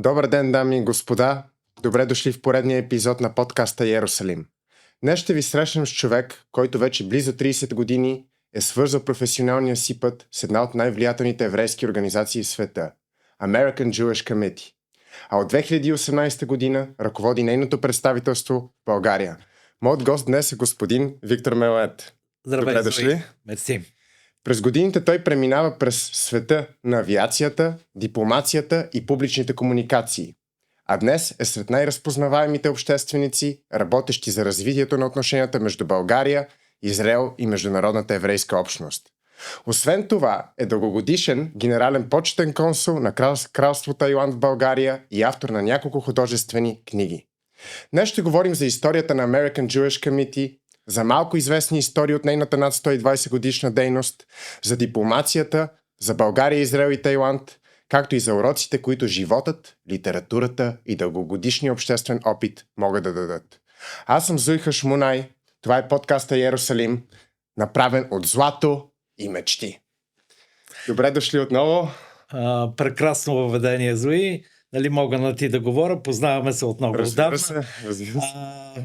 Добър ден, дами и господа! Добре дошли в поредния епизод на подкаста Йерусалим. Днес ще ви срещнем с човек, който вече близо 30 години е свързал професионалния си път с една от най-влиятелните еврейски организации в света – American Jewish Committee. А от 2018 година ръководи нейното представителство в България. Моят гост днес е господин Виктор Мелет. Здравей, добре дошли! Мерси. През годините той преминава през света на авиацията, дипломацията и публичните комуникации. А днес е сред най-разпознаваемите общественици, работещи за развитието на отношенията между България, Израел и международната еврейска общност. Освен това е дългогодишен генерален почетен консул на Кралство Тайланд в България и автор на няколко художествени книги. Днес ще говорим за историята на American Jewish Committee, за малко известни истории от нейната над 120 годишна дейност, за дипломацията, за България, Израел и Тайланд, както и за уроците, които животът, литературата и дългогодишния обществен опит могат да дадат. Аз съм Зуйха Шмунай, това е подкаста Йерусалим, направен от злато и мечти. Добре дошли отново. Прекрасно въведение, Зуи. Нали мога на ти да говоря, познаваме се от много отдавна.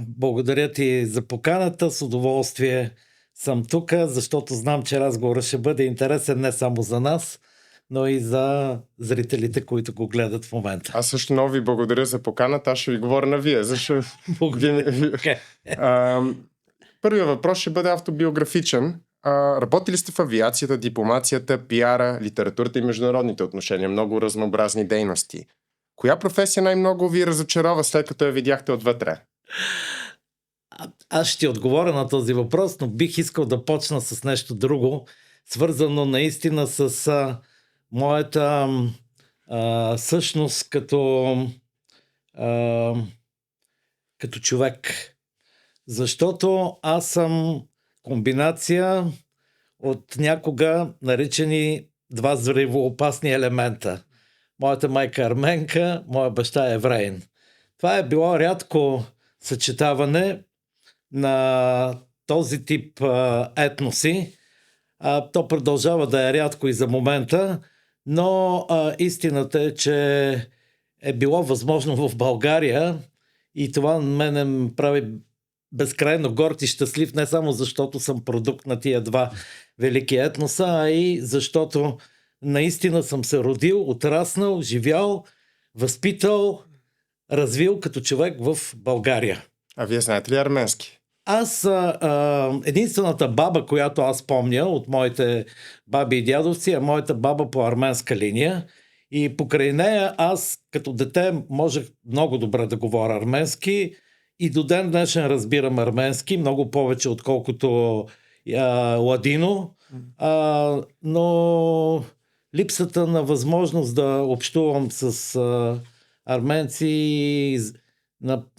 Благодаря ти за поканата, с удоволствие съм тук, защото знам, че разговорът ще бъде интересен не само за нас, но и за зрителите, които го гледат в момента. Аз също много ви благодаря за поканата, аз ще ви говоря на вие, защото... Първият въпрос ще бъде автобиографичен. Работили сте в авиацията, дипломацията, пиара, литературата и международните отношения, много разнообразни дейности. Коя професия най-много ви разочарова, след като я видяхте отвътре? Аз ще ти отговоря на този въпрос, но бих искал да почна с нещо друго, свързано наистина с моята същност като човек. Защото аз съм комбинация от някога наричани два взривоопасни елемента. Моята майка арменка, моя баща е евреин. Това е било рядко съчетаване на този тип етноси. То продължава да е рядко и за момента, но истината е, че е било възможно в България и това мене ме прави безкрайно горд и щастлив, не само защото съм продукт на тия два велики етноса, а и защото наистина съм се родил, отраснал, живял, възпитал, развил като човек в България. А вие знаете ли арменски? Аз единствената баба, която аз помня от моите баби и дядовци, е моята баба по арменска линия. И покрай нея аз като дете можех много добре да говоря арменски и до ден днешен разбирам арменски, много повече отколкото ладино. Но липсата на възможност да общувам с арменци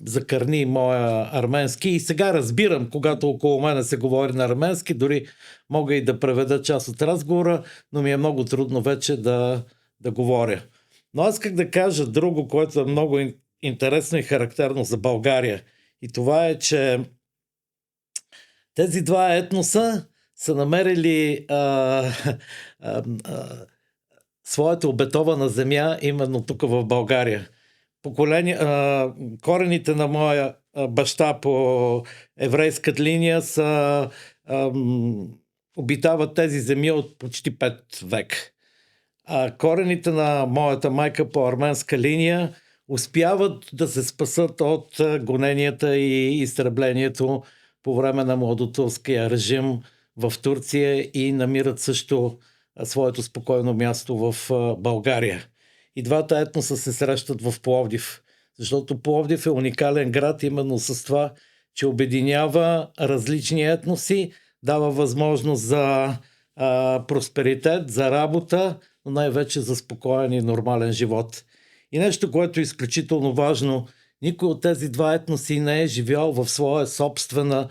закърни моя арменски. И сега разбирам, когато около мене се говори на арменски, дори мога и да преведа част от разговора, но ми е много трудно вече да говоря. Но аз исках да кажа друго, което е много интересно и характерно за България. И това е, че тези два етноса са намерили своята обетована земя именно тук в България. Корените на моя баща по еврейската линия са обитават тези земи от почти 5 век. Корените на моята майка по арменска линия успяват да се спасат от гоненията и изтреблението по време на младотурския режим в Турция и намират също своето спокойно място в България. И двата етноса се срещат в Пловдив, защото Пловдив е уникален град именно с това, че обединява различни етноси, дава възможност за просперитет, за работа, но най-вече за спокоен и нормален живот. И нещо, което е изключително важно, никой от тези два етноси не е живял в своя собствена,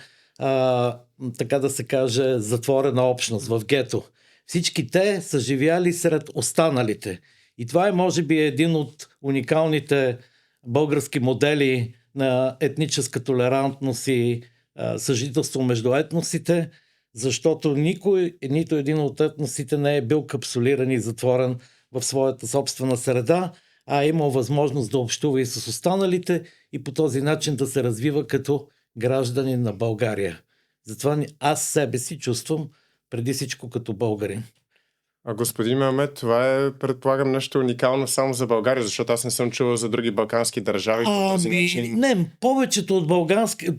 така да се каже, затворена общност, в гето. Всички те са живяли сред останалите. И това е, може би, един от уникалните български модели на етническа толерантност и съжителство между етносите, защото нито един от етносите не е бил капсулиран и затворен в своята собствена среда, а е имал възможност да общува и с останалите и по този начин да се развива като гражданин на България. Затова аз себе си чувствам преди всичко като българин. А господин Мехмед, това е, предполагам, нещо уникално само за България, защото аз не съм чувал за други балкански държави по този начин. Не, повечето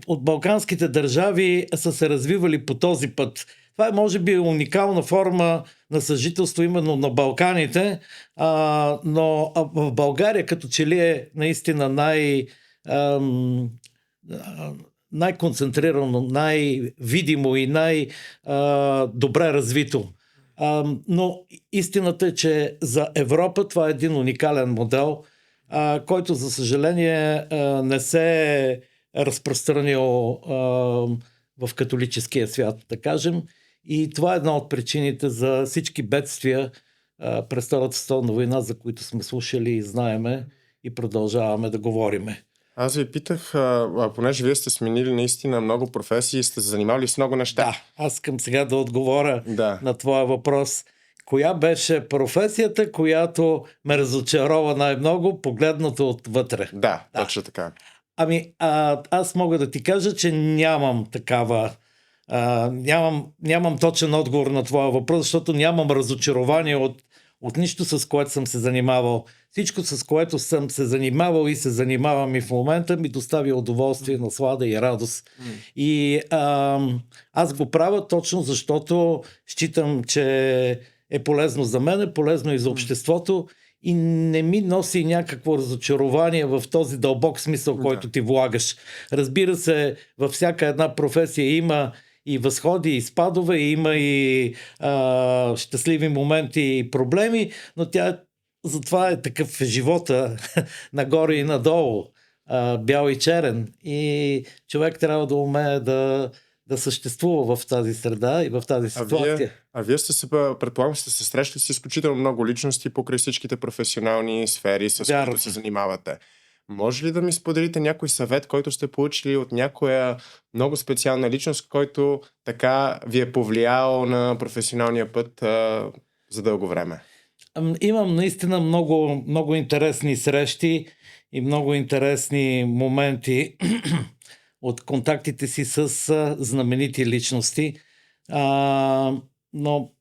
от балканските държави са се развивали по този път. Това е, може би, уникална форма на съжителство именно на Балканите, но в България като че ли е наистина най-концентрирано, най-видимо и най-добре развито. Но истината е, че за Европа това е един уникален модел, който, за съжаление, не се е разпространил в католическия свят, да кажем. И това е една от причините за всички бедствия през Втората световна война, за които сме слушали и знаеме и продължаваме да говориме. Аз ви питах, понеже вие сте сменили наистина много професии, сте се занимавали с много неща. Да, аз искам сега да отговоря на твоя въпрос. Коя беше професията, която ме разочарова най-много, погледнато отвътре? Да, точно така. Аз мога да ти кажа, че нямам такава. Нямам точен отговор на твоя въпрос, защото нямам разочарование от нищо, с което съм се занимавал. Всичко, с което съм се занимавал и се занимавам и в момента, ми достави удоволствие, наслада и радост. И аз го правя точно защото считам, че е полезно за мен, е полезно и за обществото и не ми носи някакво разочарование в този дълбок смисъл, който ти влагаш. Разбира се, във всяка една професия има и възходи, и спадове, има и щастливи моменти и проблеми, но затова е такъв живота нагоре и надолу, бял и черен. И човек трябва да умее да съществува в тази среда и в тази ситуация. Вие предполагам, сте се срещали с изключително много личности покрай всичките професионални сфери, с които се занимавате. Може ли да ми споделите някой съвет, който сте получили от някоя много специална личност, който така ви е повлиял на професионалния път за дълго време? Имам наистина много, много интересни срещи и много интересни моменти от контактите си с знаменити личности. Но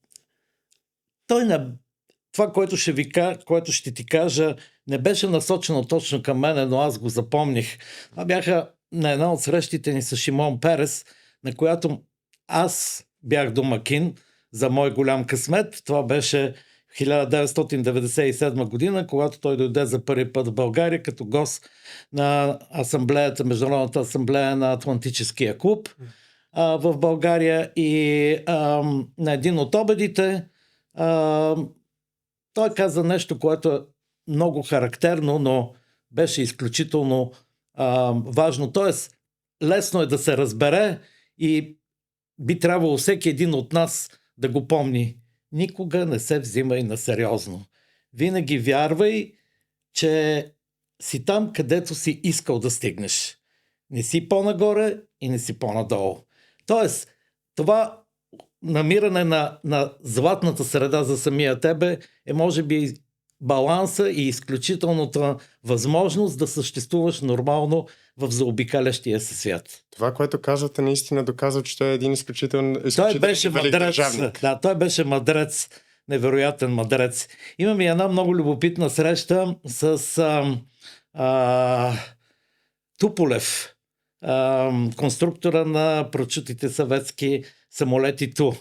това, което ще ти кажа, не беше насочено точно към мене, но аз го запомних. Това бяха на една от срещите ни с Шимон Перес, на която аз бях домакин за мой голям късмет. Това беше 1997 година, когато той дойде за първи път в България като гост на Международната асамблея на Атлантическия клуб в България и на един от обедите той каза нещо, което е много характерно, но беше изключително важно. Тоест, лесно е да се разбере и би трябвало всеки един от нас да го помни. Никога не се взимай на сериозно. Винаги вярвай, че си там, където си искал да стигнеш. Не си по-нагоре и не си по-надолу. Тоест, това намиране на златната среда за самия тебе е може би баланса и изключителната възможност да съществуваш нормално в заобикалящия се свят. Това, което казвате, наистина доказва, че той е един изключително той беше мъдрец. Да, той беше мъдрец, невероятен мъдрец. Имам и една много любопитна среща с Туполев, конструктора на прочутите съветски самолети Ту.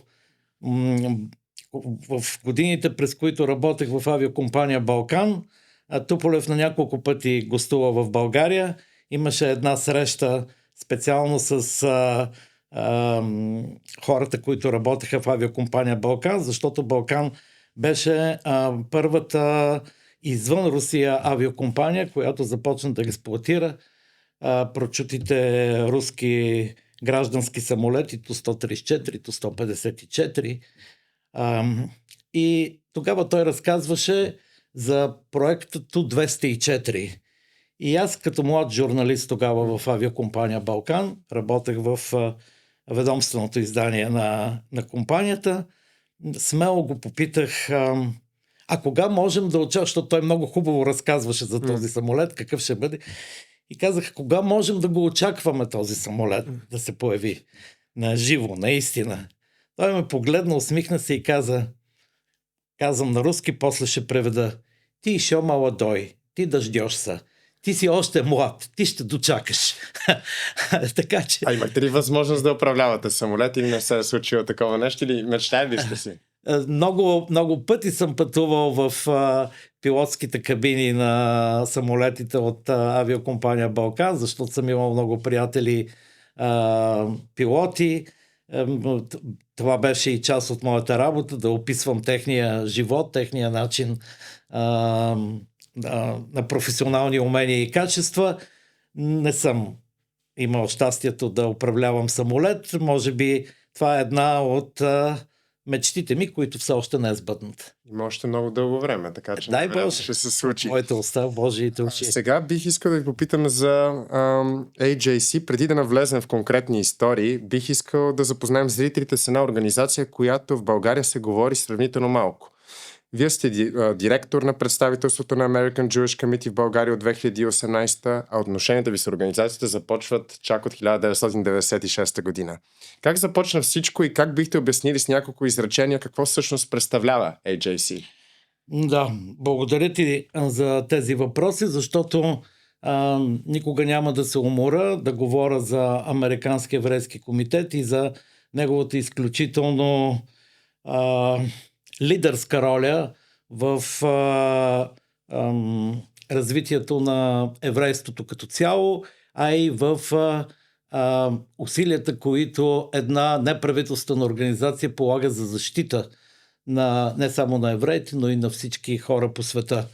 В годините, през които работех в авиокомпания Балкан, Туполев на няколко пъти гостува в България. Имаше една среща специално с хората, които работеха в авиокомпания Балкан, защото Балкан беше първата извън Русия авиокомпания, която започна да експлоатира прочутите руски граждански самолети Ту-134, Ту-154. И тогава той разказваше за проекта Ту-204. И аз като млад журналист тогава в авиокомпания Балкан, работех в ведомственото издание на компанията, смело го попитах, а кога можем да очакваме, защото той много хубаво разказваше за този самолет, какъв ще бъде. И казах, кога можем да го очакваме този самолет да се появи на живо, наистина. Той ме погледна, усмихна се и казвам на руски, после ще преведа: ти еще молодой, ти дъждеш се. Ти си още млад, ти ще дочакаш. Така че... А имахте ли възможност да управлявате самолет или не се е случило такова нещо, или мечтали ли сте си? Много пъти съм пътувал в пилотските кабини на самолетите от авиокомпания Балкан, защото съм имал много приятели пилоти. Това беше и част от моята работа, да описвам техния живот, техния начин на професионални умения и качества. Не съм имал щастието да управлявам самолет. Може би това е една от мечтите ми, които все още не е сбъднат. Има още много дълго време, така че дай Боже, ще се случи. Моите уста, Божиите очи. Сега бих искал да ви попитам за AJC. Преди да навлезем в конкретни истории, бих искал да запознаем зрителите с една организация, която в България се говори сравнително малко. Вие сте директор на представителството на American Jewish Committee в България от 2018, а отношенията ви с организацията започват чак от 1996 година. Как започна всичко и как бихте обяснили с няколко изречения какво всъщност представлява AJC? Да, благодаря ти за тези въпроси, защото никога няма да се умора да говоря за Американски еврейски комитет и за неговата изключително лидерска роля в развитието на еврейството като цяло, а и в усилията, които една неправителствена организация полага за защита не само на евреите, но и на всички хора по света.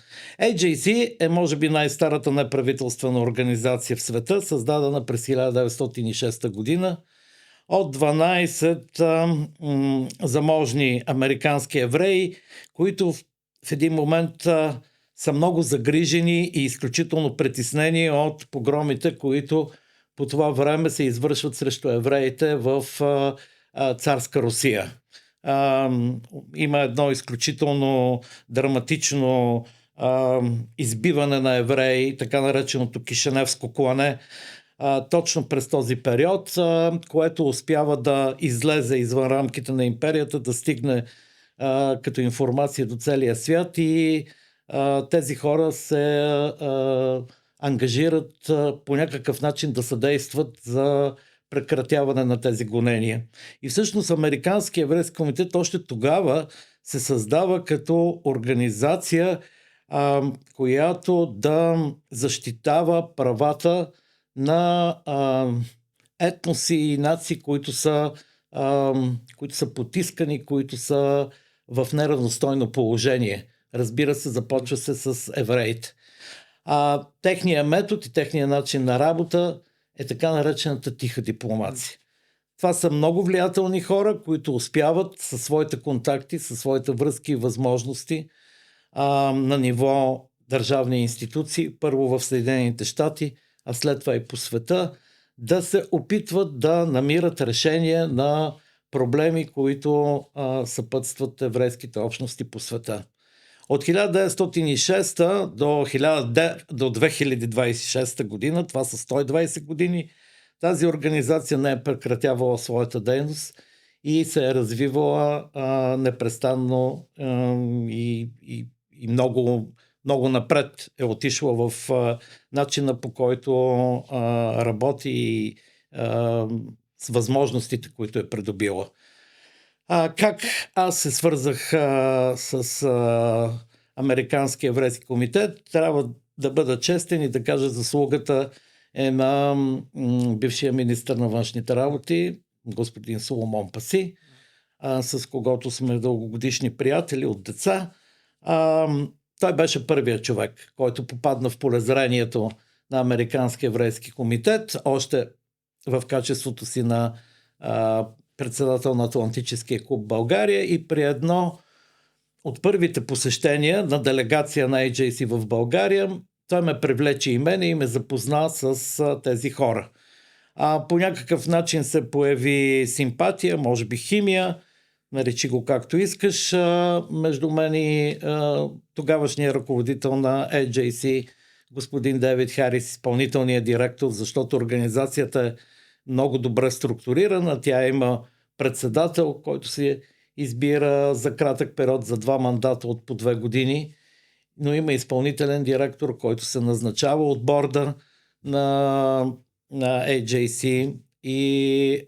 AJC е може би най-старата неправителствена организация в света, създадена през 1906 година от 12 заможни американски евреи, които в един момент са много загрижени и изключително притеснени от погромите, които по това време се извършват срещу евреите в царска Русия. Има едно изключително драматично избиване на евреи, така нареченото Кишиневско клане, точно през този период, което успява да излезе извън рамките на империята, да стигне като информация до целия свят и тези хора се ангажират по някакъв начин да съдействат за прекратяване на тези гонения. И всъщност Американски еврейски комитет още тогава се създава като организация, която да защитава правата на етноси и нации, които са потискани, които са в неравностойно положение. Разбира се, започва се с евреите. Техният метод и техният начин на работа е така наречената тиха дипломация. Това са много влиятелни хора, които успяват със своите контакти, със своите връзки и възможности на ниво държавни институции, първо в Съединените щати, а след това и по света, да се опитват да намират решение на проблеми, които съпътстват еврейските общности по света. От 1906 до 2026 година, това са 120 години, тази организация не е прекратявала своята дейност и се е развивала непрестанно и много, много напред е отишла в начина, по който работи и с възможностите, които е придобила. Как аз се свързах с Американски еврейски комитет? Трябва да бъда честен и да кажа, заслугата е на бившия министър на външните работи, господин Соломон Паси, с когото сме дългогодишни приятели от деца. Той беше първият човек, който попадна в полезрението на Американски еврейски комитет, още в качеството си на председател на Атлантическия клуб България и при едно от първите посещения на делегация на AJC в България, той ме привлече и мене и ме запозна с тези хора. По някакъв начин се появи симпатия, може би химия. наречи го както искаш, между мен и тогавашния ръководител на AJC, господин Дейвид Харис, изпълнителният директор, защото организацията е много добре структурирана. Тя има председател, който се избира за кратък период, за 2 мандата от по 2 години, но има изпълнителен директор, който се назначава от борда на AJC и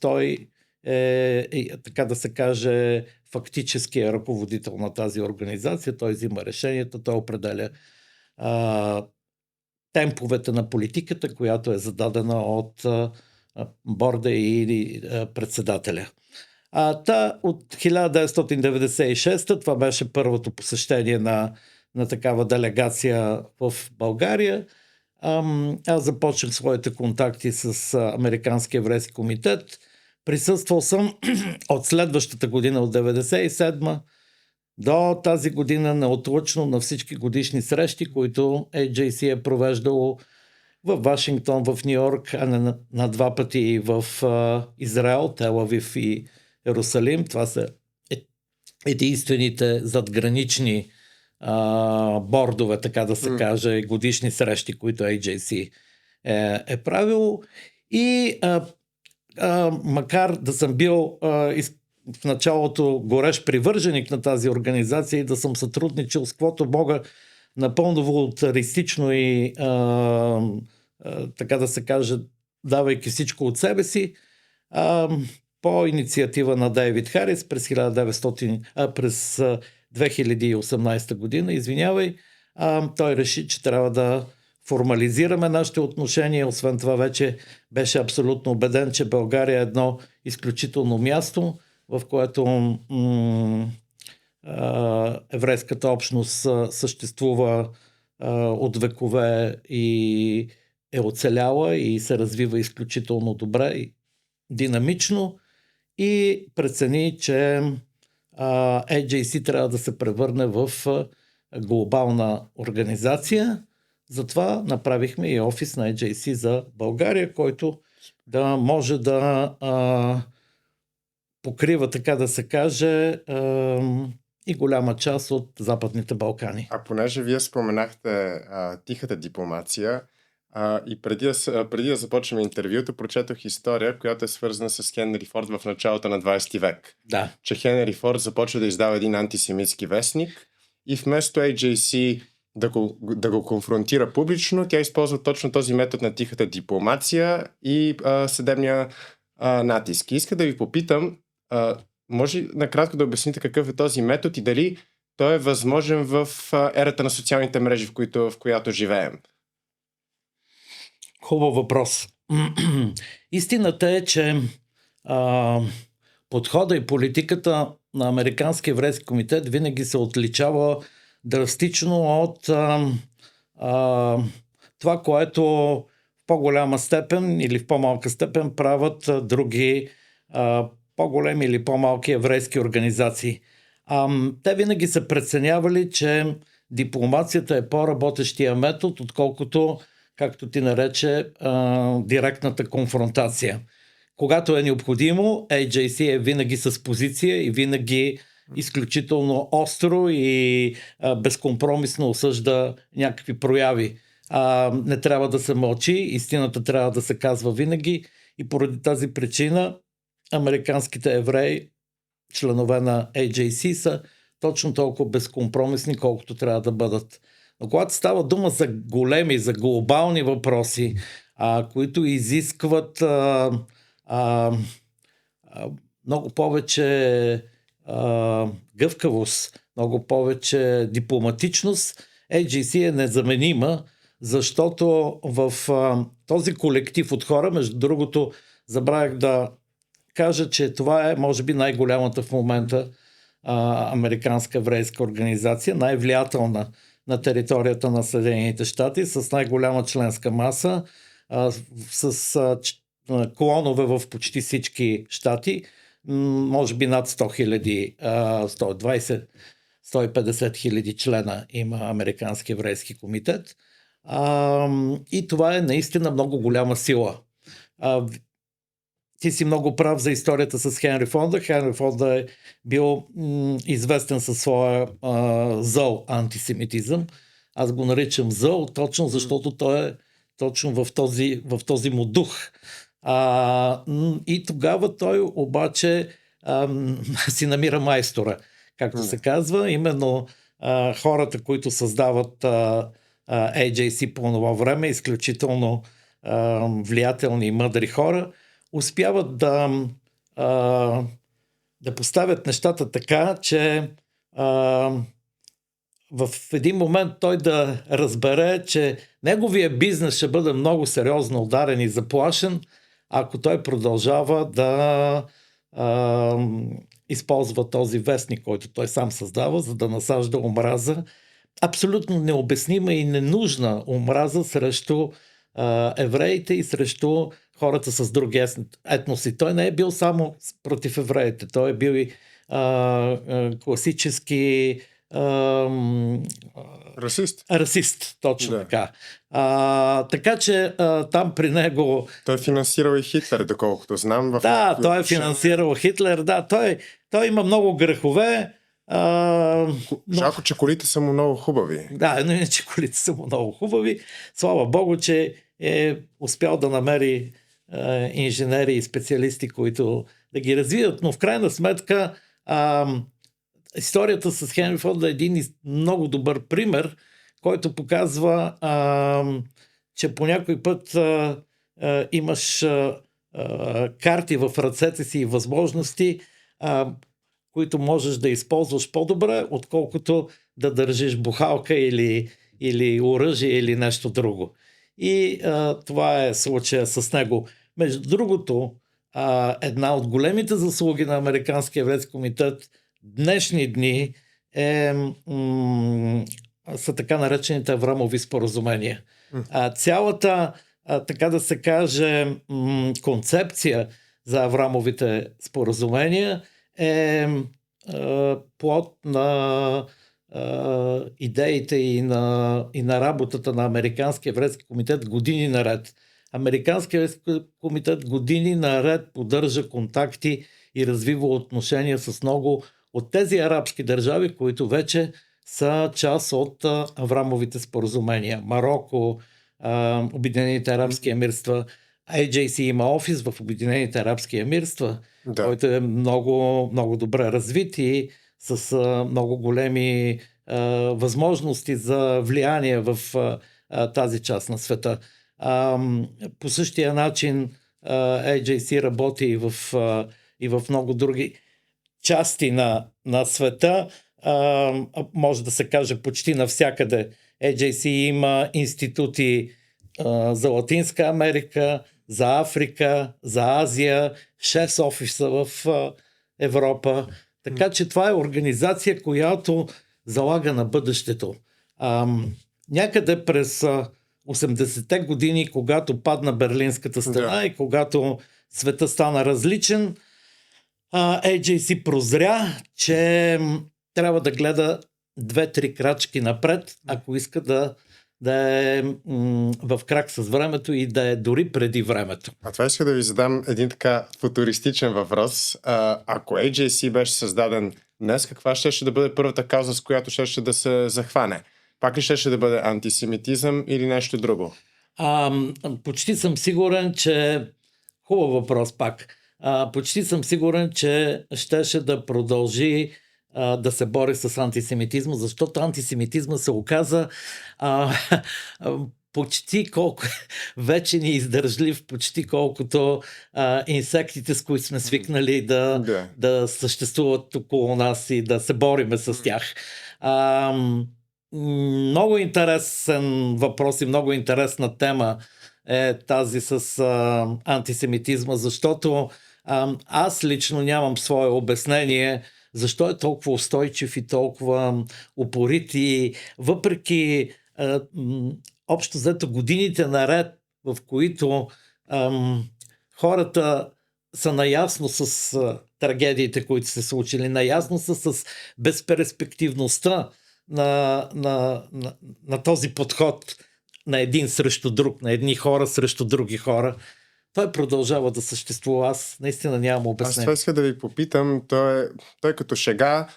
той е, така да се каже, фактическия ръководител на тази организация. Той взима решенията, той определя темповете на политиката, която е зададена от борда и председателя. От 1996, това беше първото посещение на такава делегация в България. Аз започнах своите контакти с Американския еврейски комитет. Присъствал съм от следващата година, от 1997 до тази година неотлъчно на всички годишни срещи, които AJC е провеждало в Вашингтон, в Нью-Йорк, а на 2 пъти и в Израел, Тел-Авив и Йерусалим. Това са единствените задгранични бордове, така да се каже, годишни срещи, които AJC е правило. И макар да съм бил в началото горещ привърженик на тази организация и да съм сътрудничил с каквото мога напълно волунтаристично и така да се каже, давайки всичко от себе си, по инициатива на Дейвид Харис през 2018 година, той реши, че трябва да формализираме нашите отношения. Освен това вече беше абсолютно убеден, че България е едно изключително място, в което еврейската общност съществува от векове и е оцеляла и се развива изключително добре и динамично, и прецени, че AJC трябва да се превърне в глобална организация. Затова направихме и офис на AJC за България, който да може да покрива, така да се каже, и голяма част от Западните Балкани. А понеже вие споменахте тихата дипломация, и преди да започнем интервюто, прочетох история, която е свързана с Хенри Форд в началото на 20 век. Да. Че Хенри Форд започва да издава един антисемитски вестник и вместо AJC да го конфронтира публично, тя използва точно този метод на тихата дипломация и съдебния натиск. Иска да ви попитам, може накратко да обясните какъв е този метод и дали той е възможен в ерата на социалните мрежи, в която живеем? Хубав въпрос. Истината е, че подхода и политиката на Американския еврейски комитет винаги се отличава драстично от това, което в по-голяма степен или в по-малка степен правят други по-големи или по-малки еврейски организации. Те винаги са преценявали, че дипломацията е по-работещия метод, отколкото, както ти нарече, директната конфронтация. Когато е необходимо, AJC е винаги с позиция и винаги изключително остро и безкомпромисно осъжда някакви прояви. Не трябва да се мълчи, истината трябва да се казва винаги, и поради тази причина американските евреи, членове на AJC, са точно толкова безкомпромисни, колкото трябва да бъдат. Но когато става дума за големи, за глобални въпроси, които изискват много повече гъвкавост, много повече дипломатичност, AJC е незаменима, защото в този колектив от хора, между другото, забравях да кажа, че това е, може би, най-голямата в момента американска еврейска организация, най-влиятелна на територията на Съединените щати, с най-голяма членска маса, с клонове в почти всички щати, може би над 100 хиляди, 120-150 хиляди члена има Американски еврейски комитет. И това е наистина много голяма сила. ти си много прав за историята с Хенри Фонда. Хенри Фонда е бил известен със своя зъл антисемитизъм. Аз го наричам зъл, точно защото той е точно в този му дух. И тогава той обаче си намира майстора, както се казва. Именно хората, които създават AJC по това време, изключително влиятелни и мъдри хора, успяват да поставят нещата така, че в един момент той да разбере, че неговия бизнес ще бъде много сериозно ударен и заплашен, ако той продължава да използва този вестник, който той сам създава, за да насажда омраза. Абсолютно необяснима и ненужна омраза срещу евреите и срещу хората с други етноси. Той не е бил само против евреите, той е бил и класически расист, точно така. Така че там при него... Той е финансирал и Хитлер, доколкото знам. Той е финансирал Хитлер, той има много грехове. Жалко, че колите са му много хубави. Да, но иначе колите са му много хубави. Слава Богу, че е успял да намери инженери и специалисти, които да ги развият, но в крайна сметка историята с Хенри Форд е един много добър пример, който показва, че по някой път имаш карти в ръцете си и възможности, които можеш да използваш по-добре, отколкото да държиш бухалка или оръжие или нещо друго. И това е случая с него. Между другото, една от големите заслуги на Американския еврейски комитет днешни дни са така наречените Аврамови споразумения. Цялата, така да се каже, концепция за Аврамовите споразумения е плод на идеите и на работата на Американския еврейски комитет години наред. Американския еврейски комитет години наред поддържа контакти и развива отношения с много от тези арабски държави, които вече са част от Аврамовите споразумения. Марокко, Обединените арабски емирства, AJC има офис в Обединените арабски емирства, който е много, много добре развит и с много големи възможности за влияние в тази част на света. По същия начин AJC работи и в много други части на света. Може да се каже почти навсякъде. AJC има институти за Латинска Америка, за Африка, за Азия, 6 офиса в Европа. Така че това е организация, която залага на бъдещето. Някъде през 80-те години, когато падна Берлинската стена и когато света стана различен, AJC прозря, че трябва да гледа 2-3 крачки напред, ако иска да е в крак с времето и да е дори преди времето. Това иска да ви задам един така футуристичен въпрос. Ако AJC беше създаден днес, каква ще да бъде първата кауза, с която ще да се захване? Пак ли ще да бъде антисемитизъм или нещо друго? Почти съм сигурен, че... Хубав въпрос пак. Почти съм сигурен, че щеше да продължи да се бори с антисемитизма, защото антисемитизма се оказа почти колко вече ни издържлив, почти колкото инсектите, с които сме свикнали да съществуват около нас и да се бориме с тях. Много интересен въпрос и много интересна тема е тази с антисемитизма, защото аз лично нямам свое обяснение защо е толкова устойчив и толкова упорит и въпреки общо взето годините наред, в които хората са наясно с трагедиите, които се случили, наясно са с безперспективността на този подход на един срещу друг, на едни хора срещу други хора. той продължава да съществува. Аз наистина нямам Аз обяснение. това иска да ви попитам, той като шега,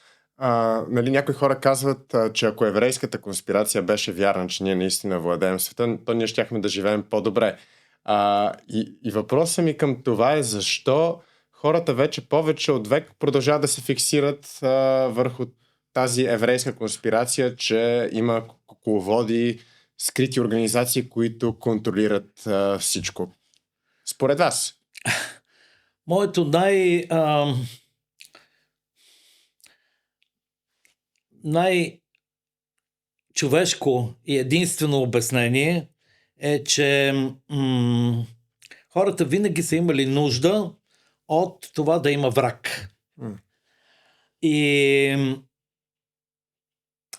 нали, някои хора казват, че ако еврейската конспирация беше вярна, че ние наистина владеем света, то ние щяхме да живеем по-добре. И въпросът ми към това е защо хората вече повече от век продължават да се фиксират върху тази еврейска конспирация, че има кукловоди, скрити организации, които контролират всичко. Според вас? Моето най-човешко и единствено обяснение е, че хората винаги са имали нужда от това да има враг. И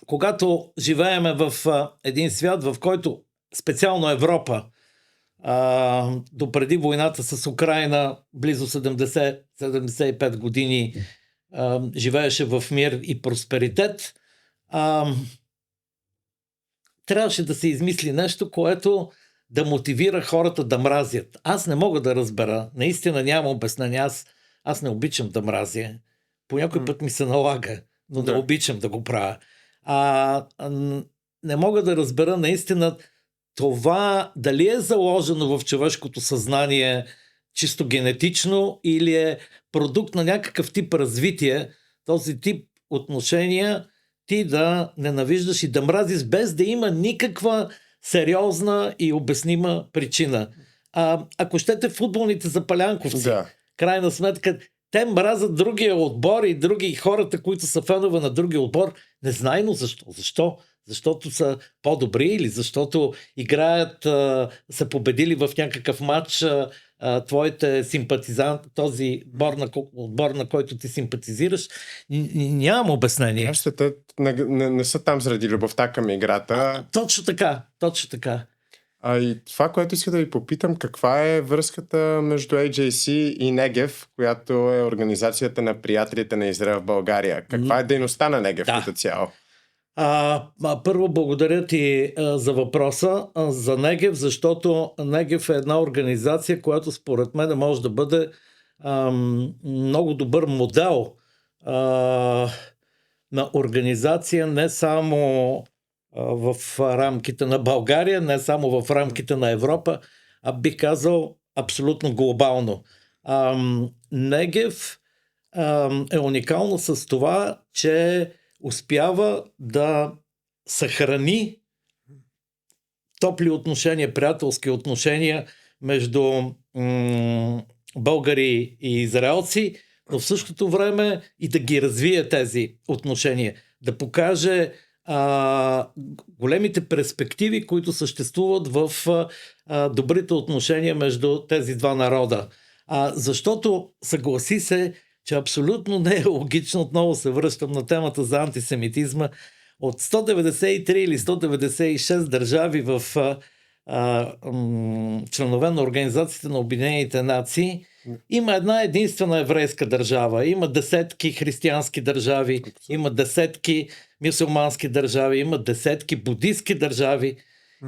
когато живееме в един свят, в който специално Европа допреди войната с Украйна близо 70-75 години живееше в мир и просперитет, трябваше да се измисли нещо, което да мотивира хората да мразят. Аз не мога да разбера, наистина нямам обяснение, аз не обичам да мразя. По някой път ми се налага, но не обичам да го правя. Не мога да разбера наистина това дали е заложено в човешкото съзнание чисто генетично или е продукт на някакъв тип развитие, този тип отношения ти да ненавиждаш и да мразиш без да има никаква сериозна и обяснима причина. Ако щете футболните запалянковци, крайна сметка, те мразят другия отбор и други хората, които са фенове на другия отбор. Незнайно защо. Защо? Защото са по-добри или защото играят, са победили в някакъв матч твоите симпатизанти, този отбор, на който ти симпатизираш. Нямам обяснение. Те не са там заради любовта към играта. Точно така. И това, което иска да ви попитам, каква е връзката между AJC и Негев, която е организацията на приятелите на Израел в България? Каква е дейността на Негев като цяло? Първо благодаря ти за въпроса за Негев, защото Негев е една организация, която според мен може да бъде много добър модел на организация не само в рамките на България, не само в рамките на Европа, а бих казал абсолютно глобално. Негев е уникално с това, че успява да съхрани топли отношения, приятелски отношения между българи и израелци, но в същото време и да ги развие тези отношения, да покаже големите перспективи, които съществуват в добрите отношения между тези два народа. Защото съгласи се, че абсолютно не е логично, отново се връщам на темата за антисемитизма, от 193 или 196 държави в членове на Организацията на Обединените нации, има една единствена еврейска държава, има десетки християнски държави, има десетки мюсюлмански държави, има десетки будистки държави,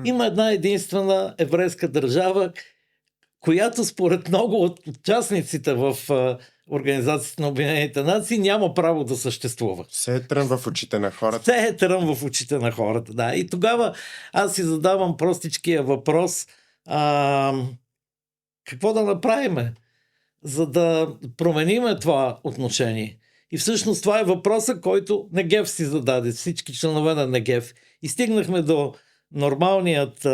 има една единствена еврейска държава, която според много от участниците в Организацията на Обединените нации няма право да съществува. Все е трън в очите на хората. Все е трън в очите на хората, да. И тогава аз си задавам простичкия въпрос, какво да направиме, за да промениме това отношение. И всъщност това е въпроса, който Негев си зададе, всички членове на Негев. И стигнахме до нормалният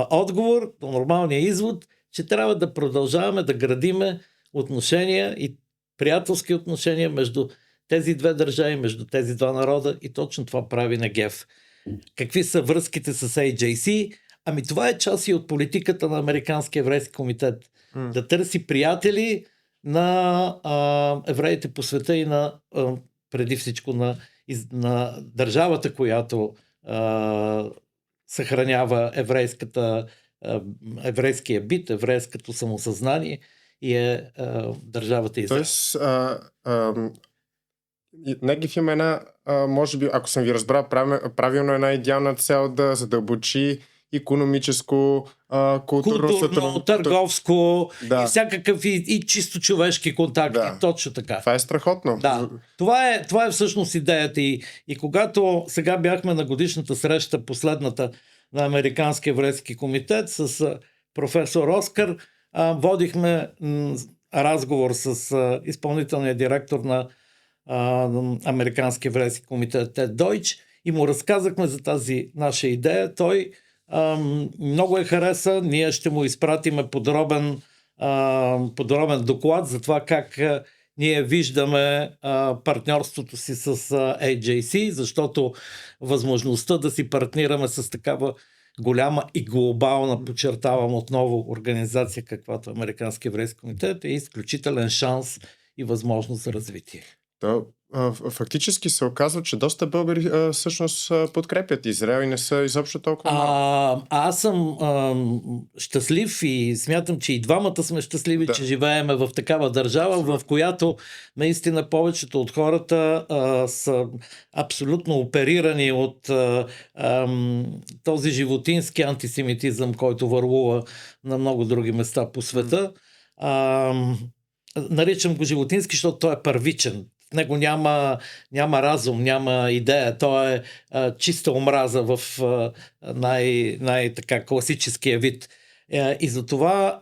отговор, до нормалния извод, че трябва да продължаваме да градиме отношения и приятелски отношения между тези две държави, между тези два народа, и точно това прави Негев. Какви са връзките с AJC? Ами това е част и от политиката на Американския еврейски комитет. Да търси приятели на евреите по света и преди всичко на държавата, която съхранява еврейския бит, еврейското самосъзнание и е държавата Израел. Тоест, Негев има една, може би, ако съм ви разбрал правилно, една идеална цел да задълбочи икономическо, Културно, търговско Да. и всякакъв и чисто човешки контакти. Да. Точно така. Това е страхотно. Да, това е всъщност идеята и когато сега бяхме на годишната среща, последната на Американския еврейски комитет с професор Оскар, водихме разговор с изпълнителния директор на Американския еврейски комитет Тед Дойч и му разказахме за тази наша идея. Той много хареса, ние ще му изпратиме подробен доклад за това как ние виждаме партньорството си с AJC, защото възможността да си партнираме с такава голяма и глобална, подчертавам отново, организация, каквато Американски еврейски комитет, е изключителен шанс и възможност за развитие. То, фактически се оказва, че доста българи всъщност подкрепят Израел и не са изобщо толкова малко. Аз съм щастлив и смятам, че и двамата сме щастливи, че живееме в такава държава, в която наистина повечето от хората са абсолютно оперирани от този животински антисемитизъм, който върлува на много други места по света. Наричам го животински, защото той е първичен. В него няма разум, няма идея. Той е чиста омраза в най-така класическия вид. И затова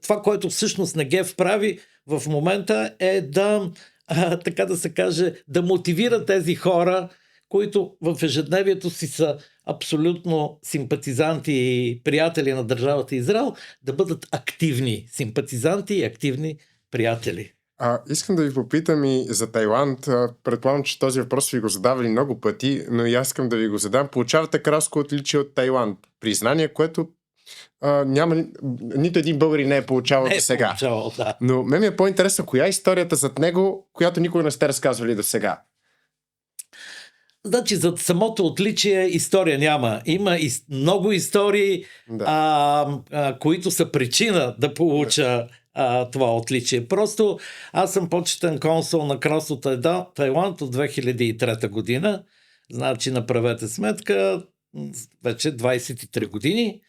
това, което всъщност Негев прави в момента е да, така да се каже, да мотивира тези хора, които в ежедневието си са абсолютно симпатизанти и приятели на държавата Израел, да бъдат активни симпатизанти и активни приятели. Искам да ви попитам и за Тайланд. Предполагам, че този въпрос ви го задавали много пъти, но и аз искам да ви го задам. Получавате кралско отличие от Тайланд. Признание, което няма, нито един българин не е получавал до сега. Да. Но мен ми е по-интересно, коя е историята зад него, която никога не сте разказвали до сега? Значи, за самото отличие история няма. Има много истории, които са причина да получа това отличие. Просто аз съм почетен консул на кралство Тайланд от 2003 година. Значи, направете сметка, вече 23 години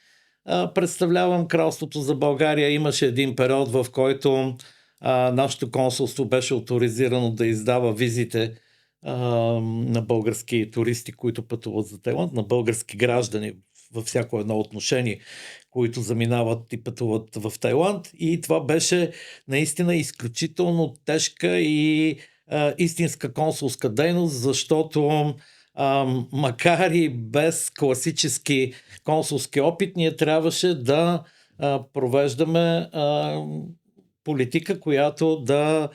представлявам кралството за България. Имаше един период, в който нашето консулство беше авторизирано да издава визите на български туристи, които пътуват за Тайланд, на български граждани във всяко едно отношение, които заминават и пътуват в Тайланд. И това беше наистина изключително тежка и истинска консулска дейност, защото макар и без класически консулски опит, ние трябваше да провеждаме политика, която да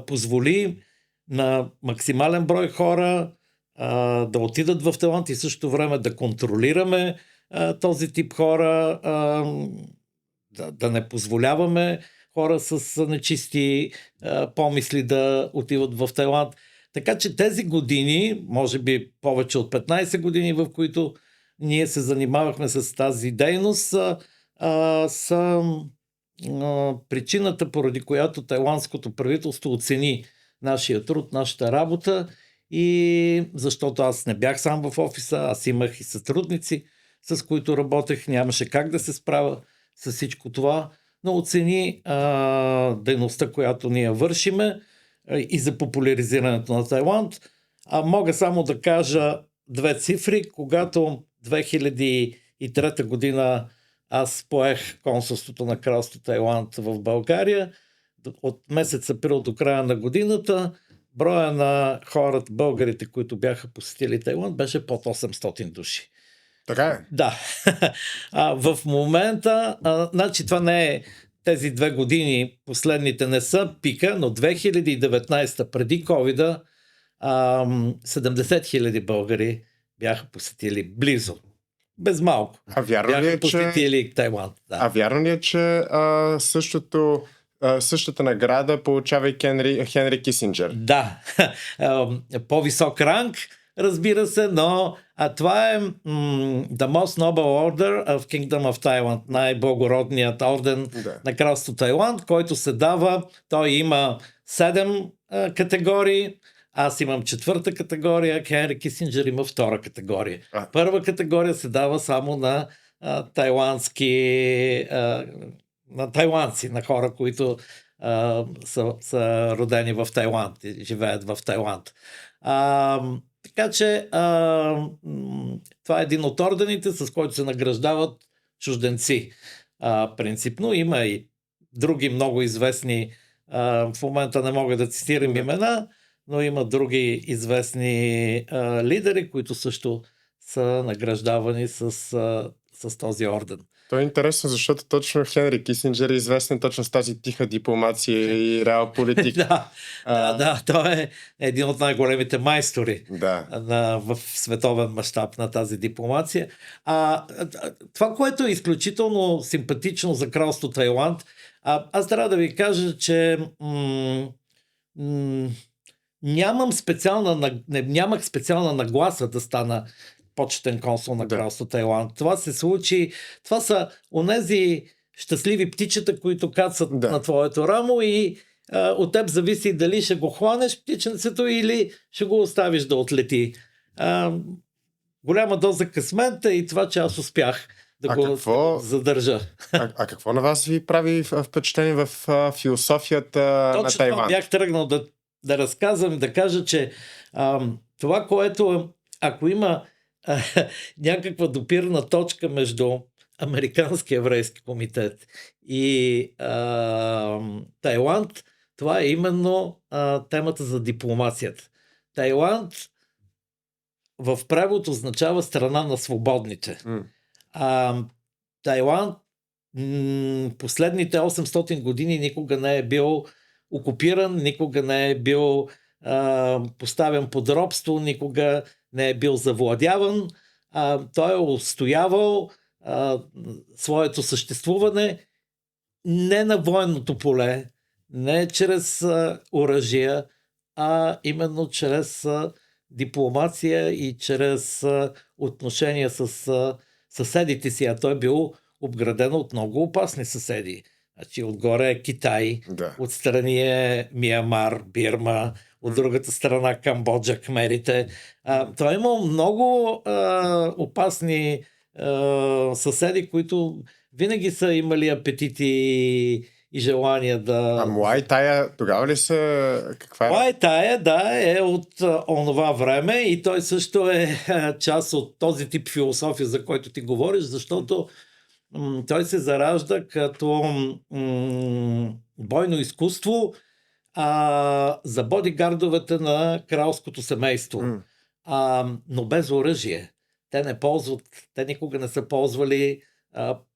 позволи на максимален брой хора да отидат в Тайланд и в същото време да контролираме този тип хора, да не позволяваме хора с нечисти помисли да отиват в Тайланд. Така че тези години, може би повече от 15 години, в които ние се занимавахме с тази дейност, са причината, поради която тайландското правителство оцени нашия труд, нашата работа, и защото аз не бях сам в офиса, аз имах и сътрудници, с които работех, нямаше как да се справя с всичко това, но оцени дейността, която ние вършиме и за популяризирането на Тайланд. Мога само да кажа две цифри. Когато 2003 година аз поех консулството на кралство Тайланд в България, от месец април до края на годината броя на хората, българите, които бяха посетили Тайланд, беше под 800 души. Така е? Да. В момента, значи това не е тези 2 години, последните не са пика, но 2019, преди COVID-а, 70 000 българи бяха посетили близо. Без малко. Бяха посетили Тайланд. Да. А вярно ли е, че същата награда получава и Хенри Кисинджер? Да. По-висок ранг, разбира се, но това е The Most Noble Order of Kingdom of Thailand, най-благородният орден на кралство Тайланд, който се дава. Той има 7 категории. Аз имам четвърта категория, Хенри Кисинджер има втора категория. А. Първа категория се дава само на тайландски, на тайландци, на хора, които са родени в Тайланд и живеят в Тайланд. Така че това е един от ордените, с който се награждават чужденци. Принципно има и други много известни, в момента не мога да цитирам имена, но има други известни лидери, които също са награждавани с този орден. То е интересно, защото точно Хенри Кисинджер е известен точно с тази тиха дипломация и реал политика. Да, той е един от най-големите майстори в световен мащаб на тази дипломация. Това, което е изключително симпатично за кралство Тайланд, аз трябва да ви кажа, че нямах специална нагласа да стана почетен консул на кралство Тайланд. Това се случи, това са онези щастливи птичета, които кацат на твоето рамо и от теб зависи дали ще го хванеш птиченцето или ще го оставиш да отлети. Голяма доза късмет и това, че аз успях да го задържа. А какво на вас ви прави впечатление в философията на Тайланд? Точно бях тръгнал да разказвам и да кажа, че това, което ако има някаква допирна точка между Американския еврейски комитет и Тайланд, това е именно темата за дипломацията. Тайланд в превод означава страна на свободните. Тайланд последните 800 години никога не е бил окупиран, никога не е бил поставен под робство, никога не е бил завладяван. Той е устоявал своето съществуване не на военното поле, не чрез оръжия, а именно чрез дипломация и чрез отношения с съседите си. А той е бил обграден от много опасни съседи. Значи, отгоре е Китай, отстрани е Миямар, Бирма, от другата страна Камбоджа, кмерите. Той е имал много опасни съседи, които винаги са имали апетити и желания да... Муай Тая тогава ли са... Каква е? Муай Тая, е от онова време и той също е част от този тип философия, за който ти говориш, защото той се заражда като бойно изкуство за бодигардовете на кралското семейство. Но без оръжие. Те никога не са ползвали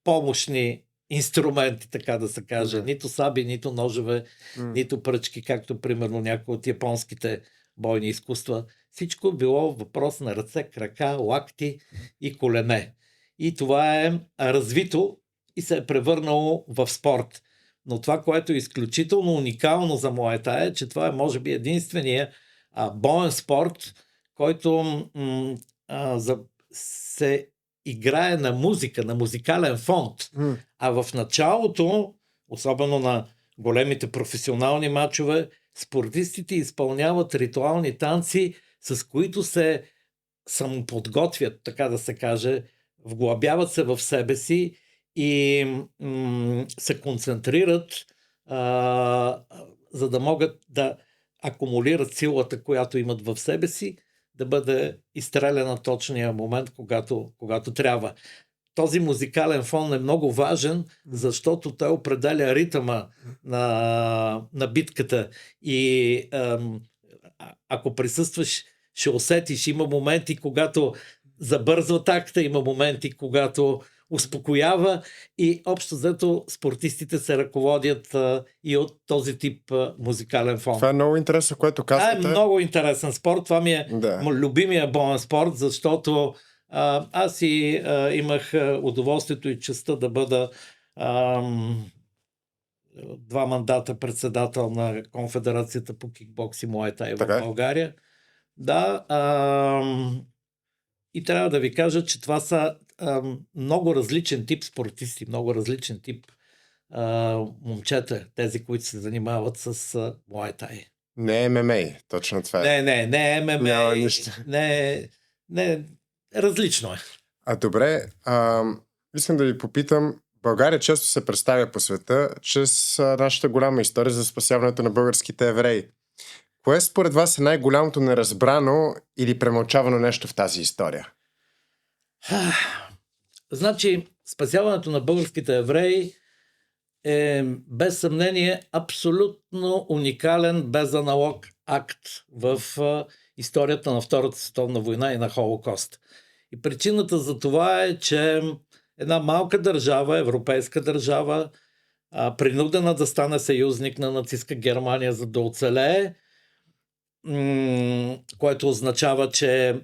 помощни инструменти, така да се каже. Нито саби, нито ножове, нито пръчки, както примерно някои от японските бойни изкуства. Всичко е било въпрос на ръце, крака, лакти и колене. И това е развито и се е превърнало в спорт. Но това, което е изключително уникално за Муай Тай е, че това е може би единствения боен спорт, който се играе на музика, на музикален фонд. А в началото, особено на големите професионални мачове, спортистите изпълняват ритуални танци, с които се самоподготвят, така да се каже, вглъбяват се в себе си и се концентрират, за да могат да акумулират силата, която имат в себе си, да бъде изстреляна точния момент, когато трябва. Този музикален фон е много важен, защото той определя ритъма на битката и ако присъстваш, ще усетиш, има моменти, когато забързва такта, има моменти, когато успокоява и общо взето спортистите се ръководят и от този тип музикален фон. Това е много интересно, което казвате. Това е много интересен спорт. Това ми е любимия боен спорт, защото аз имах удоволствието и честта да бъда 2 мандата председател на Конфедерацията по кикбокс и Муай Тай в България. Да, и трябва да ви кажа, че това са много различен тип спортисти, много различен тип момчета, тези, които се занимават с Муай Тай. Не е ММА, точно това е. Не е ММА. Няма нищо. Не, различно е. Добре, искам да ви попитам, България често се представя по света чрез нашата голяма история за спасяването на българските евреи. Кое според вас е най-голямото неразбрано или премълчавано нещо в тази история? Значи, спасяването на българските евреи е без съмнение абсолютно уникален, без аналог акт в историята на Втората световна война и на Холокост. И причината за това е, че една малка държава, европейска държава, принудена да стане съюзник на нацистска Германия, за да оцелее, което означава, че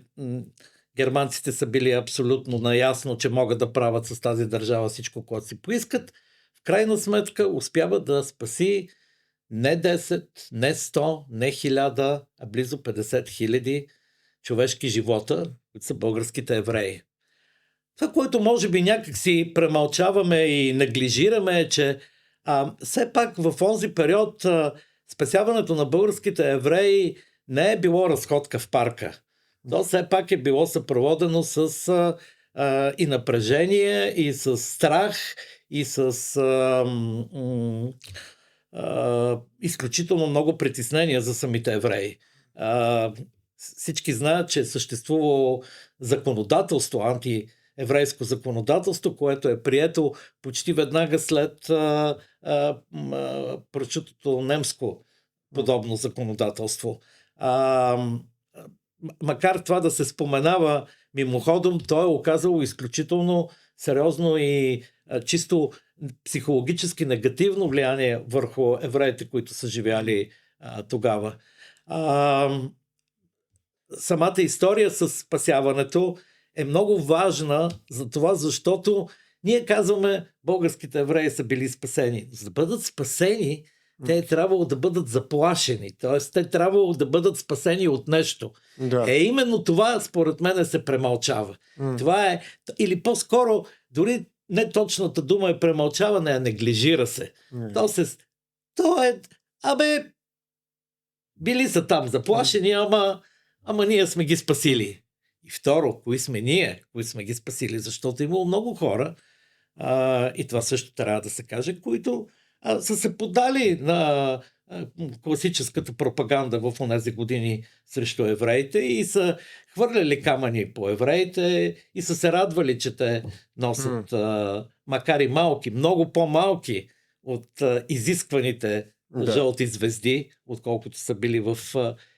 германците са били абсолютно наясно, че могат да правят с тази държава всичко, което си поискат. В крайна сметка успява да спаси не 10, не 100, не 1000, а близо 50 хиляди човешки живота, които са българските евреи. Това, което може би някак си премълчаваме и неглижираме е, че все пак в онзи период спасяването на българските евреи не е било разходка в парка. То все пак е било съпроводено с и напрежение, и с страх, и с изключително много притеснения за самите евреи. Всички знаят, че е съществувало законодателство, антиеврейско законодателство, което е прието почти веднага след прочутото немско подобно законодателство. Макар това да се споменава мимоходом, то е оказало изключително сериозно и чисто психологически негативно влияние върху евреите, които са живяли тогава. Самата история с спасяването е много важна за това, защото ние казваме, българските евреи са били спасени. За да бъдат спасени, те е трябвало да бъдат заплашени. Т.е. те е трябвало да бъдат спасени от нещо. Да. Именно това, според мен, се премълчава. Това е, или по-скоро, дори не точната дума е премълчаване, а неглижира се. То е, били са там заплашени, ама ние сме ги спасили. И второ, кои сме ние, кои сме ги спасили, защото имало много хора, и това също трябва да се каже, които са се подали на класическата пропаганда в онези години срещу евреите и са хвърляли камъни по евреите и са се радвали, че те носят, макар и малки, много по-малки от изискваните жълти звезди, отколкото са били в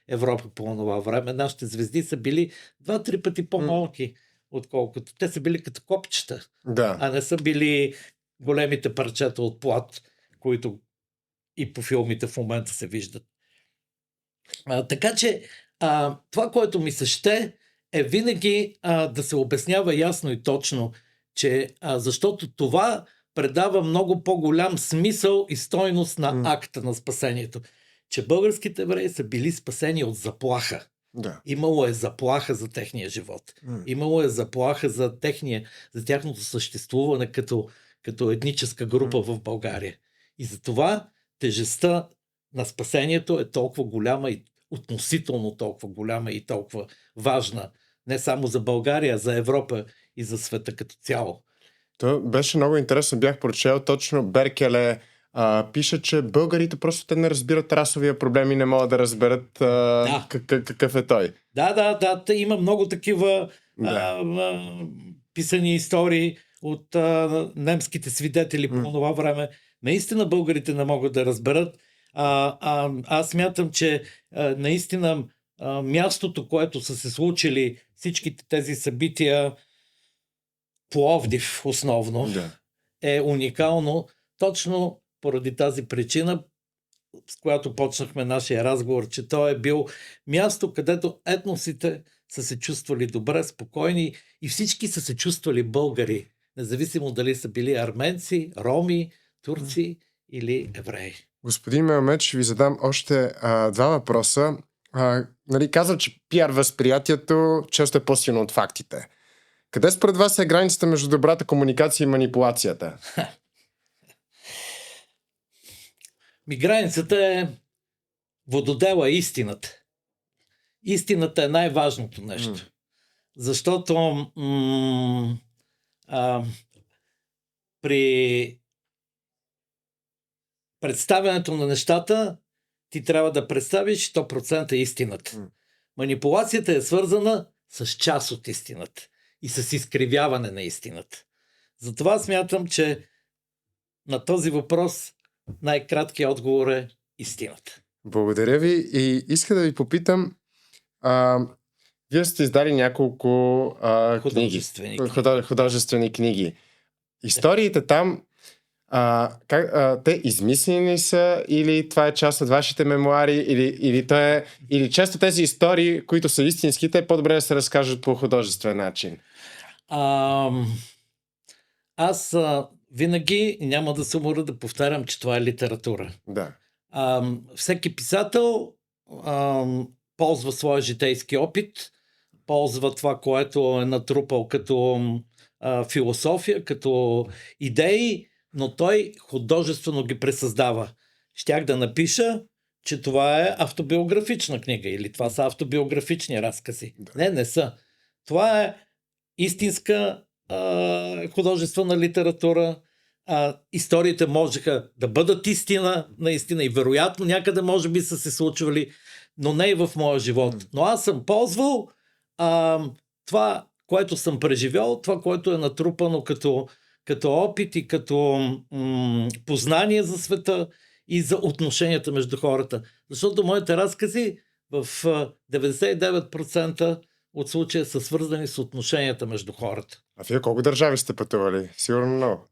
Европа по това време. Нашите звезди са били 2-3 пъти по-малки, отколкото. Те са били като копчета, а не са били големите парчета от плат, които и по филмите в момента се виждат. Така че това, което ми се ще, е винаги да се обяснява ясно и точно, че защото това предава много по-голям смисъл и стойност на акта на спасението. Че българските евреи са били спасени от заплаха. Да. Имало е заплаха за техния живот. Имало е заплаха за тяхното съществуване като етническа група в България. И затова тежестта на спасението е толкова голяма и относително толкова голяма и толкова важна. Не само за България, а за Европа и за света като цяло. То беше много интересно. Бях прочел точно Беркеле. Пише, че българите просто те не разбират расовия проблем и не могат да разберат какъв е той. Да. Има много такива писани истории от немските свидетели по това време. Наистина българите не могат да разберат. Аз смятам, че наистина мястото, което са се случили всичките тези събития, Пловдив основно, е уникално точно поради тази причина, с която почнахме нашия разговор, че той е бил място, където етносите са се чувствали добре, спокойни и всички са се чувствали българи, независимо дали са били арменци, роми, турци или евреи. Господин Меомед, ще ви задам още два въпроса. Казва, че пиар възприятието често е по-силно от фактите. Къде според вас е границата между добрата комуникация и манипулацията? Границата е вододела е истината. Истината е най-важното нещо. Защото при представянето на нещата ти трябва да представиш 100% истината. Манипулацията е свързана с част от истината и с изкривяване на истината. Затова смятам, че на този въпрос най-краткият отговор е истината. Благодаря ви и иска да ви попитам, вие сте издали няколко художествени книги. Историите там, те измислени ли са, или това е част от вашите мемуари, или често тези истории, които са истинските, е по-добре да се разкажат по художествен начин? Аз винаги няма да се уморя да повтарям, че това е литература. Да. Всеки писател ползва своя житейски опит, ползва това, което е натрупал като философия, като идеи, но той художествено ги пресъздава. Щях да напиша, че това е автобиографична книга или това са автобиографични разкази. Да. Не са. Това е истинска художествена литература. Историите можеха да бъдат истина, наистина, и вероятно някъде може би са се случвали, но не и в моя живот. Но аз съм ползвал това, което съм преживял, това, което е натрупано като опит и като познание за света и за отношенията между хората. Защото моите разкази в 99% от случая са свързани с отношенията между хората. А вие колко държави сте пътували? Сигурно много.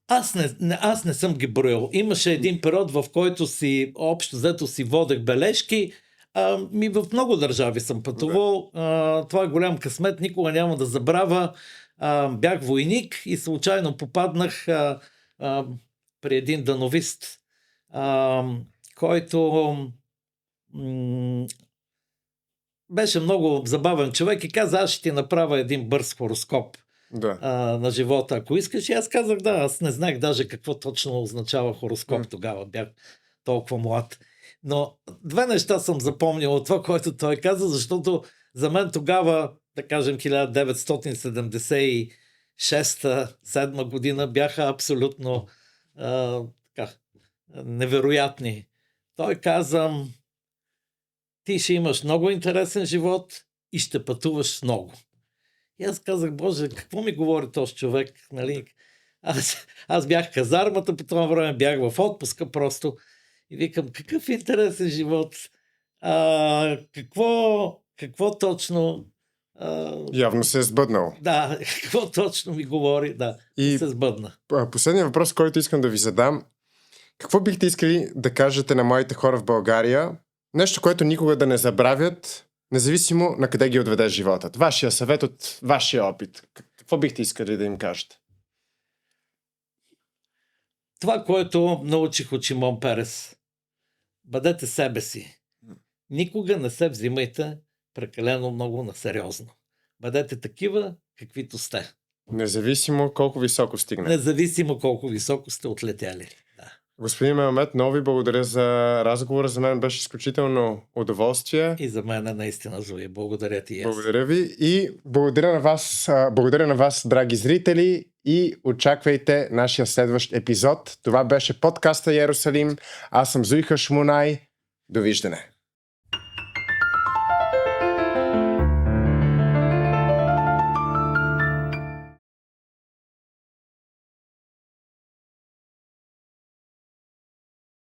Аз не съм ги броил. Имаше един период, в който общо взето си водех бележки. В много държави съм пътувал. Това е голям късмет, никога няма да забравя. Бях войник и случайно попаднах при един дановист, който беше много забавен човек и каза: аз ще ти направя един бърз хороскоп на живота, ако искаш. И аз казах да, аз не знаех даже какво точно означава хороскоп тогава, бях толкова млад. Но две неща съм запомнил от това, което той каза, защото за мен тогава, да кажем 1976-7 година, бяха абсолютно невероятни. Той каза: ти ще имаш много интересен живот и ще пътуваш много. И аз казах: Боже, какво ми говори този човек? Нали? Аз бях в казармата, по това време бях в отпуска просто. И викам: какъв интересен живот? Какво точно... Явно се е сбъднал. Да, какво точно ми говори? Да, и се сбъдна. Последният въпрос, който искам да ви задам: какво бихте искали да кажете на моите хора в България? Нещо, което никога да не забравят, независимо на къде ги отведе животът. Вашия съвет от вашия опит. Какво бихте искали да им кажете? Това, което научих от Шимон Перес. Бъдете себе си. Никога не се взимайте прекалено много на сериозно. Бъдете такива, каквито сте. Независимо колко високо стигнете. Независимо колко високо сте отлетяли. Да. Господин Мехмед, много ви благодаря за разговора. За мен беше изключително удоволствие. И за мен е наистина, Зои. Благодаря ти. Благодаря ви и благодаря на вас, драги зрители, и очаквайте нашия следващ епизод. Това беше подкаста Йерусалим. Аз съм Зуи Хашмунай. Довиждане.